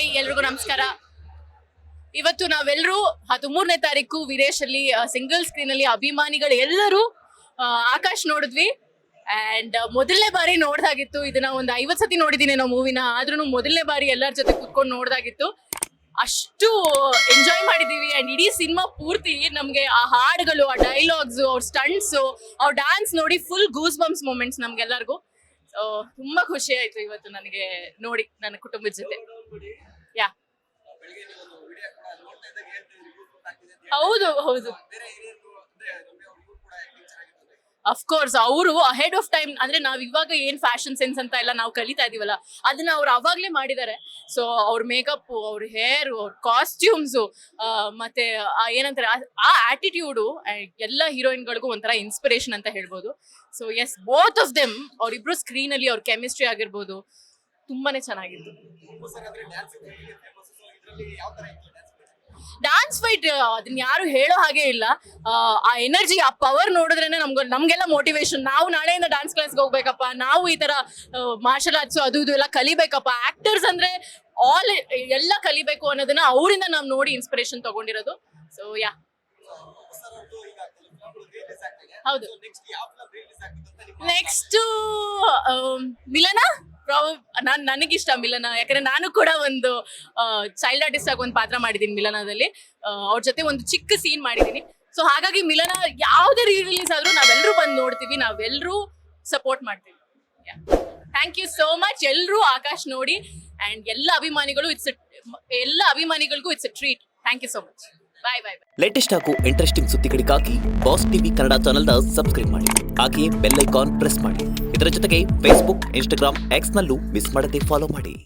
Hi ಎಲ್ರಿಗೂ ನಮಸ್ಕಾರ. ಇವತ್ತು ನಾವೆಲ್ಲರೂ 13ನೇ ತಾರೀಕು ವಿದೇಶ್ ಅಲ್ಲಿ ಸಿಂಗಲ್ ಸ್ಕ್ರೀನ್ ಅಲ್ಲಿ ಅಭಿಮಾನಿಗಳು ಎಲ್ಲರೂ ಆಕಾಶ್ ನೋಡಿದ್ವಿ. ಅಂಡ್ ಮೊದಲನೇ ಬಾರಿ ನೋಡ್ದಾಗಿತ್ತು. ಇದನ್ನ ಒಂದು 50 ಸತಿ ನೋಡಿದೀನಿ ನಾವು ಮೂವಿನ. ಆದ್ರೂ ಮೊದಲನೇ ಬಾರಿ ಎಲ್ಲರ ಜೊತೆ ಕುತ್ಕೊಂಡು ನೋಡ್ದಾಗಿತ್ತು. ಅಷ್ಟು ಎಂಜಾಯ್ ಮಾಡಿದೀವಿ. ಅಂಡ್ ಇಡೀ ಸಿನಿಮಾ ಪೂರ್ತಿ ನಮ್ಗೆ ಆ ಹಾಡುಗಳು, ಆ ಡೈಲಾಗ್ಸ್, ಅವ್ರ ಸ್ಟಂಟ್ಸ್, ಅವ್ರ ಡ್ಯಾನ್ಸ್ ನೋಡಿ ಫುಲ್ ಗೂಸ್ ಬಂಪ್ಸ್ ಮೂಮೆಂಟ್ಸ್ ನಮ್ಗೆಲ್ಲರಿಗೂ. ತುಂಬಾ ಖುಷಿ ಆಯ್ತು ಇವತ್ತು ನನಗೆ ನೋಡಿ ನನ್ನ ಕುಟುಂಬದ ಜೊತೆ. ಯಾ ಹೌದು ಹೌದು, ಅಫ್ಕೋರ್ಸ್ ಅವರು ಅಹೆಡ್ ಆಫ್ ಟೈಮ್. ಅಂದ್ರೆ ನಾವ್ ಇವಾಗ ಏನ್ ಫ್ಯಾಷನ್ ಸೆನ್ಸ್ ಅಂತ ಎಲ್ಲ ನಾವು ಕಲಿತಾ ಇದೀವಲ್ಲ, ಅದನ್ನ ಅವ್ರು ಅವಾಗ್ಲೇ ಮಾಡಿದ್ದಾರೆ. ಸೊ ಅವ್ರ ಮೇಕಪ್, ಅವ್ರ ಹೇರ್, ಅವ್ರ ಕಾಸ್ಟ್ಯೂಮ್ಸ್, ಮತ್ತೆ ಏನಂತಾರೆ ಆ ಆಟಿಟ್ಯೂಡು ಎಲ್ಲ ಹೀರೋಯಿನ್ಗಳಿಗೂ ಒಂಥರ ಇನ್ಸ್ಪಿರೇಷನ್ ಅಂತ ಹೇಳ್ಬೋದು. So yes, both of them, ಅವ್ರಿಬ್ರು ಸ್ಕ್ರೀನ್ ಅಲ್ಲಿ ಅವ್ರ ಕೆಮಿಸ್ಟ್ರಿ ಆಗಿರ್ಬೋದು ತುಂಬಾನೇ ಚೆನ್ನಾಗಿತ್ತು. ಡ್ಯಾನ್ಸ್ ಫೈಟ್ ಅದನ್ನ ಯಾರು ಹೇಳೋ ಹಾಗೆ ಇಲ್ಲ. ಆ ಎನರ್ಜಿ, ಆ ಪವರ್ ನೋಡಿದ್ರೇನೆ ನಮ್ಗೆಲ್ಲ ಮೋಟಿವೇಶನ್. ನಾವು ನಾಳೆಯಿಂದ ಡ್ಯಾನ್ಸ್ ಕ್ಲಾಸ್ಗೆ ಹೋಗ್ಬೇಕಪ್ಪ, ನಾವು ಈ ತರ ಮಾರ್ಷಲ್ ಆರ್ಟ್ಸ್ ಅದು ಇದು ಎಲ್ಲ ಕಲಿಬೇಕಪ್ಪ. ಆಕ್ಟರ್ಸ್ ಅಂದ್ರೆ ಎಲ್ಲ ಕಲಿಬೇಕು ಅನ್ನೋದನ್ನ ಅವರಿಂದ ನಾವು ನೋಡಿ ಇನ್ಸ್ಪಿರೇಷನ್ ತಗೊಂಡಿರೋದು. ಸೊ ಯಾ ಹೌದು. ನೆಕ್ಸ್ಟ್ ಮಿಲನ. ನನಗಿಷ್ಟ ಮಿಲನ, ಯಾಕಂದ್ರೆ ನಾನು ಕೂಡ ಒಂದು ಚೈಲ್ಡ್ ಆರ್ಟಿಸ್ಟ್ ಆಗಿ ಒಂದು ಪಾತ್ರ ಮಾಡಿದೀನಿ ಮಿಲನದಲ್ಲಿ. ಅವ್ರ ಜೊತೆ ಒಂದು ಚಿಕ್ಕ ಸೀನ್ ಮಾಡಿದೀನಿ. ಸೊ ಹಾಗಾಗಿ ಮಿಲನ ಯಾವುದೇ ರಿಲೀಸ್ ಆದ್ರೂ ನಾವೆಲ್ಲರೂ ಬಂದು ನೋಡ್ತೀವಿ, ನಾವೆಲ್ಲರೂ ಸಪೋರ್ಟ್ ಮಾಡ್ತೀವಿ. Thank you so much. ಎಲ್ಲರೂ ಆಕಾಶ್ ನೋಡಿ. ಅಂಡ್ ಎಲ್ಲ ಅಭಿಮಾನಿಗಳಿಗೂ it's a treat. Thank you so much. Bye bye. Latest ಹಾಗೂ ಇಂಟ್ರೆಸ್ಟಿಂಗ್ ಸುದ್ದಿಗಳಿಗಾಗಿ ಬಾಸ್ ಟಿವಿ ಕನ್ನಡ ಚಾನೆಲ್ನ ಸಬ್ಸ್ಕ್ರೈಬ್ ಮಾಡಿ. ಹಾಗೆಯೇ ಬೆಲ್ ಐಕಾನ್ ಪ್ರೆಸ್ ಮಾಡಿ. ಇದರ ಜೊತೆಗೆ ಫೇಸ್ಬುಕ್, ಇನ್ಸ್ಟಾಗ್ರಾಮ್, ಎಕ್ಸ್ ನಲ್ಲೂ ಮಿಸ್ ಮಾಡದೆ ಫಾಲೋ ಮಾಡಿ.